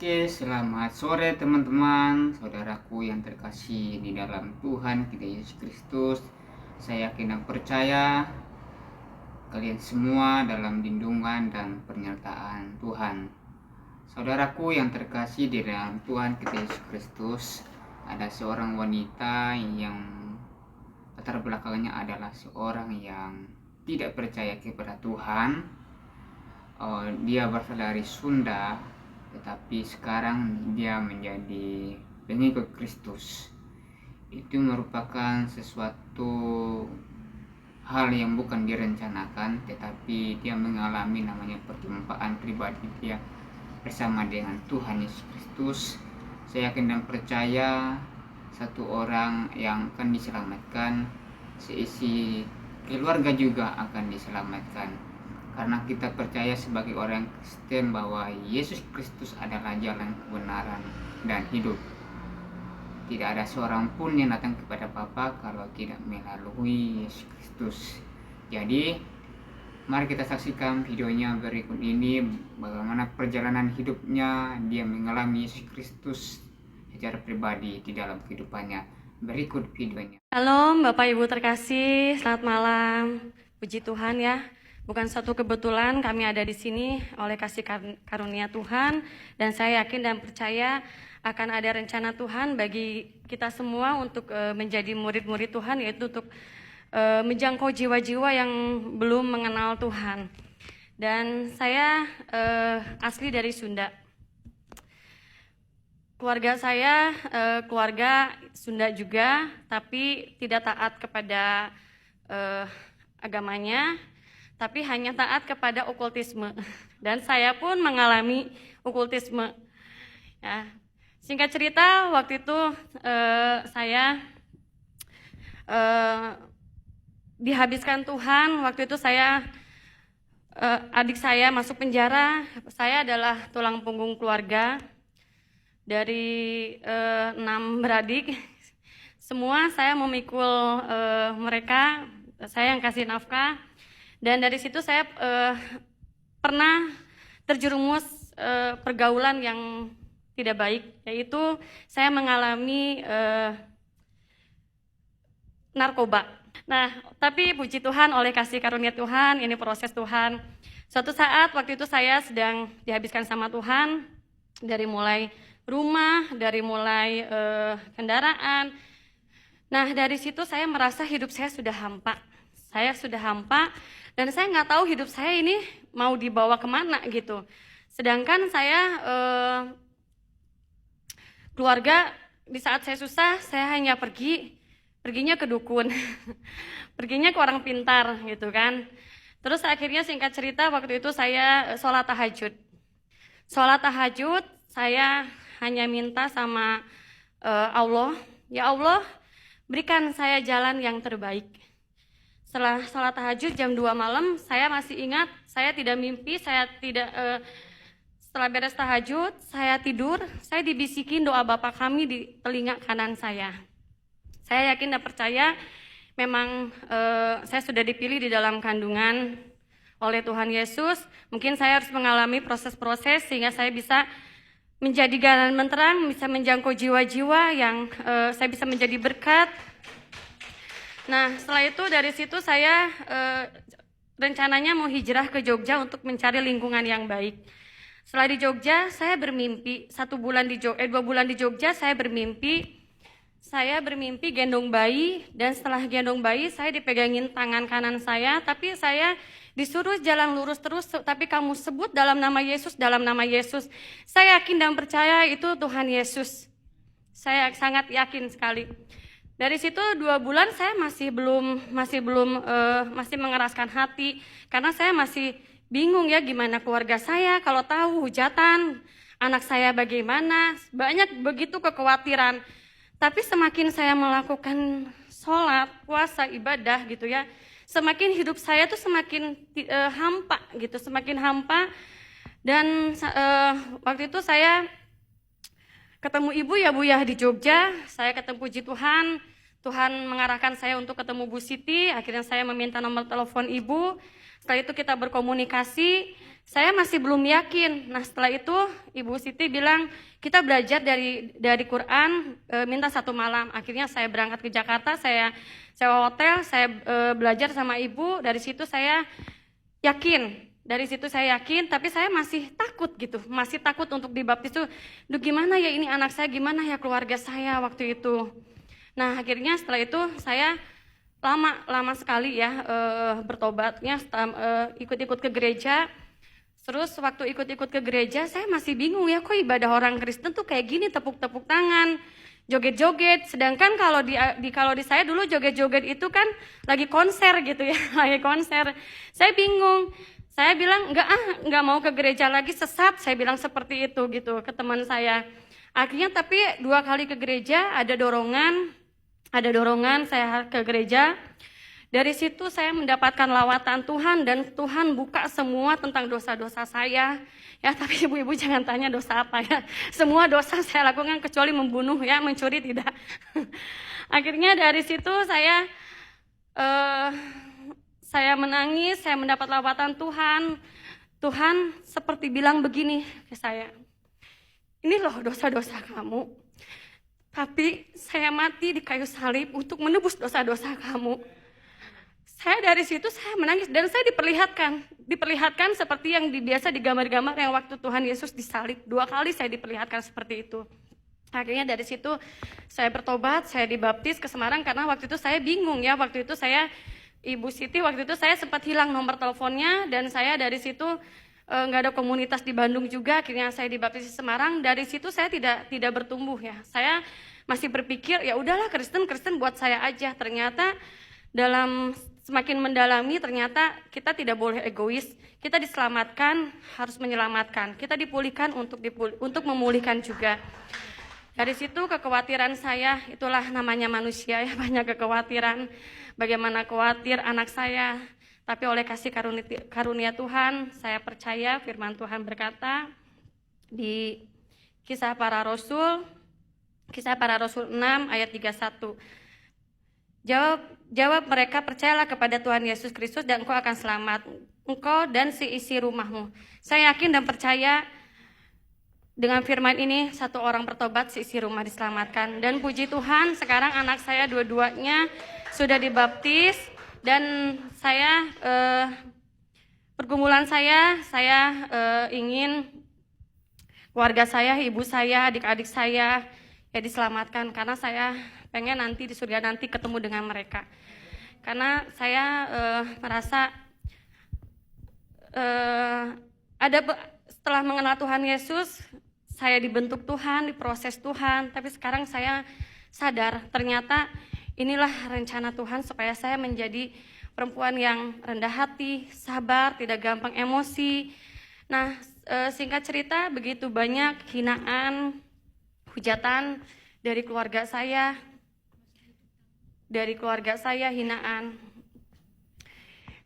Oke, selamat sore teman-teman, saudaraku yang terkasih di dalam Tuhan kita Yesus Kristus. Saya yakin dan percaya kalian semua dalam lindungan dan penyertaan Tuhan. Saudaraku yang terkasih di dalam Tuhan kita Yesus Kristus, ada seorang wanita yang latar belakangnya adalah seorang yang tidak percaya kepada Tuhan. Dia berasal dari Sunda, tetapi sekarang dia menjadi pengikut Kristus. Itu merupakan sesuatu hal yang bukan direncanakan, tetapi dia mengalami namanya perjumpaan pribadi dia bersama dengan Tuhan Yesus Kristus. Saya yakin dan percaya satu orang yang akan diselamatkan, seisi keluarga juga akan diselamatkan. Karena kita percaya sebagai orang Kristen bahwa Yesus Kristus adalah jalan kebenaran dan hidup. Tidak ada seorang pun yang datang kepada Bapa kalau tidak melalui Yesus Kristus. Jadi, mari kita saksikan videonya berikut ini, bagaimana perjalanan hidupnya dia mengalami Yesus Kristus secara pribadi di dalam kehidupannya. Berikut videonya. Halo Bapak Ibu terkasih, selamat malam. Puji Tuhan ya. Bukan satu kebetulan kami ada di sini oleh kasih karunia Tuhan, dan saya yakin dan percaya akan ada rencana Tuhan bagi kita semua untuk menjadi murid-murid Tuhan, yaitu untuk menjangkau jiwa-jiwa yang belum mengenal Tuhan. Dan saya asli dari Sunda. Keluarga saya keluarga Sunda juga, tapi tidak taat kepada agamanya, tapi hanya taat kepada okultisme. Dan saya pun mengalami okultisme. Ya. Singkat cerita, waktu itu saya dihabiskan Tuhan. Waktu itu saya adik saya masuk penjara. Saya adalah tulang punggung keluarga. Dari 6 beradik, semua saya memikul mereka. Saya yang kasih nafkah. Dan dari situ saya pernah terjerumus pergaulan yang tidak baik, yaitu saya mengalami narkoba. Nah, tapi puji Tuhan, oleh kasih karunia Tuhan, ini proses Tuhan. Suatu saat waktu itu saya sedang dihabiskan sama Tuhan, dari mulai rumah, dari mulai kendaraan. Nah, dari situ saya merasa hidup saya sudah hampa. Saya sudah hampa, dan saya nggak tahu hidup saya ini mau dibawa kemana gitu. Sedangkan saya keluarga di saat saya susah, saya hanya perginya ke dukun, perginya ke orang pintar gitu kan. Terus akhirnya singkat cerita waktu itu saya sholat tahajud. Sholat tahajud saya hanya minta sama Allah, ya Allah berikan saya jalan yang terbaik. Setelah sholat tahajud jam 2 malam, saya masih ingat, saya tidak mimpi, setelah beres tahajud, saya tidur, saya dibisikin doa Bapa kami di telinga kanan saya. Saya yakin dan percaya, memang saya sudah dipilih di dalam kandungan oleh Tuhan Yesus. Mungkin saya harus mengalami proses-proses sehingga saya bisa menjadi jalan menterang, bisa menjangkau jiwa-jiwa yang saya bisa menjadi berkat. Nah, setelah itu dari situ saya rencananya mau hijrah ke Jogja untuk mencari lingkungan yang baik. Setelah di Jogja, saya bermimpi 2 bulan di Jogja saya bermimpi gendong bayi, dan setelah gendong bayi saya dipegangin tangan kanan saya, tapi saya disuruh jalan lurus terus, tapi kamu sebut dalam nama Yesus, dalam nama Yesus. Saya yakin dan percaya itu Tuhan Yesus. Saya sangat yakin sekali. Dari situ 2 bulan saya masih mengeraskan hati, karena saya masih bingung ya gimana keluarga saya kalau tahu hujatan, anak saya bagaimana, banyak begitu kekhawatiran. Tapi semakin saya melakukan sholat, puasa, ibadah gitu ya, semakin hidup saya tuh semakin hampa gitu, semakin hampa. Dan waktu itu saya ketemu ibu ya Bu ya di Jogja, saya ketemu puji Tuhan, Tuhan mengarahkan saya untuk ketemu Bu Siti, akhirnya saya meminta nomor telepon ibu. Setelah itu kita berkomunikasi, Saya masih belum yakin. Nah setelah itu Ibu Siti bilang kita belajar dari Quran, minta 1 malam. Akhirnya saya berangkat ke Jakarta, saya sewa hotel, saya belajar sama Ibu. Dari situ saya yakin. Tapi saya masih takut gitu. Masih takut untuk dibaptis tuh. Duh gimana ya ini anak saya, gimana ya keluarga saya waktu itu. Nah akhirnya setelah itu saya lama sekali ya bertobatnya, ikut-ikut ke gereja. Terus waktu ikut-ikut ke gereja saya masih bingung ya, kok ibadah orang Kristen tuh kayak gini, tepuk-tepuk tangan, joget-joget. Sedangkan kalau di saya dulu joget-joget itu kan lagi konser gitu ya, lagi konser. Saya bingung. Saya bilang enggak mau ke gereja lagi, sesat. Saya bilang seperti itu gitu ke teman saya. Akhirnya tapi 2 kali ke gereja ada dorongan saya ke gereja. Dari situ saya mendapatkan lawatan Tuhan dan Tuhan buka semua tentang dosa-dosa saya. Ya, tapi ibu-ibu jangan tanya dosa apa ya. Semua dosa saya lakukan kecuali membunuh ya, mencuri tidak. Akhirnya dari situ saya menangis, saya mendapat lawatan Tuhan. Tuhan seperti bilang begini ke saya. Ini loh dosa-dosa kamu. Tapi saya mati di kayu salib untuk menebus dosa-dosa kamu. Saya dari situ saya menangis dan saya diperlihatkan seperti yang biasa digambar-gambar yang waktu Tuhan Yesus disalib. 2 kali saya diperlihatkan seperti itu. Akhirnya dari situ saya bertobat, saya dibaptis ke Semarang karena waktu itu saya bingung ya. Waktu itu Ibu Siti waktu itu saya sempat hilang nomor teleponnya dan saya dari situ nggak ada komunitas di Bandung juga. Akhirnya saya dibaptis di Semarang. Dari situ saya tidak bertumbuh ya. Saya masih berpikir ya udahlah Kristen buat saya aja. Ternyata dalam semakin mendalami ternyata kita tidak boleh egois. Kita diselamatkan harus menyelamatkan. Kita dipulihkan untuk memulihkan juga. Dari situ kekhawatiran saya, itulah namanya manusia ya, banyak kekhawatiran. Bagaimana khawatir anak saya. Tapi oleh kasih karunia Tuhan, saya percaya firman Tuhan berkata di Kisah Para Rasul 6 ayat 31. Jawab mereka, percayalah kepada Tuhan Yesus Kristus dan engkau akan selamat, engkau dan seisi rumahmu. Saya yakin dan percaya dengan firman ini 1 orang bertobat, seisi rumah diselamatkan. Dan puji Tuhan sekarang anak saya dua-duanya sudah dibaptis. Dan saya pergumulan saya ingin keluarga saya, ibu saya, adik-adik saya ya diselamatkan karena saya pengen nanti di surga nanti ketemu dengan mereka. Karena saya merasa setelah mengenal Tuhan Yesus, saya dibentuk Tuhan, diproses Tuhan, tapi sekarang saya sadar ternyata inilah rencana Tuhan supaya saya menjadi perempuan yang rendah hati, sabar, tidak gampang emosi. Nah, singkat cerita begitu banyak hinaan, hujatan dari keluarga saya. Hinaan.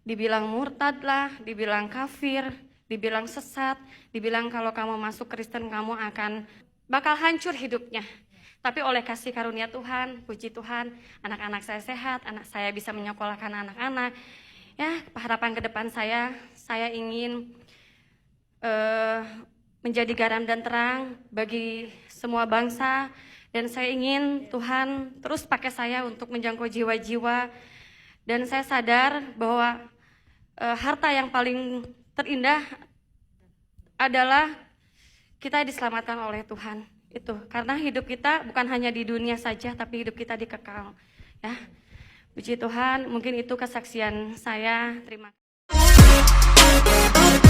Dibilang murtad lah, dibilang kafir, dibilang sesat, dibilang kalau kamu masuk Kristen kamu bakal hancur hidupnya. Tapi oleh kasih karunia Tuhan, puji Tuhan, anak-anak saya sehat, anak saya bisa menyekolahkan anak-anak. Ya, harapan ke depan saya ingin menjadi garam dan terang bagi semua bangsa. Dan saya ingin Tuhan terus pakai saya untuk menjangkau jiwa-jiwa. Dan saya sadar bahwa harta yang paling terindah adalah kita diselamatkan oleh Tuhan. Itu karena hidup kita bukan hanya di dunia saja tapi hidup kita dikekal ya. Puji Tuhan, mungkin itu kesaksian saya. Terima kasih.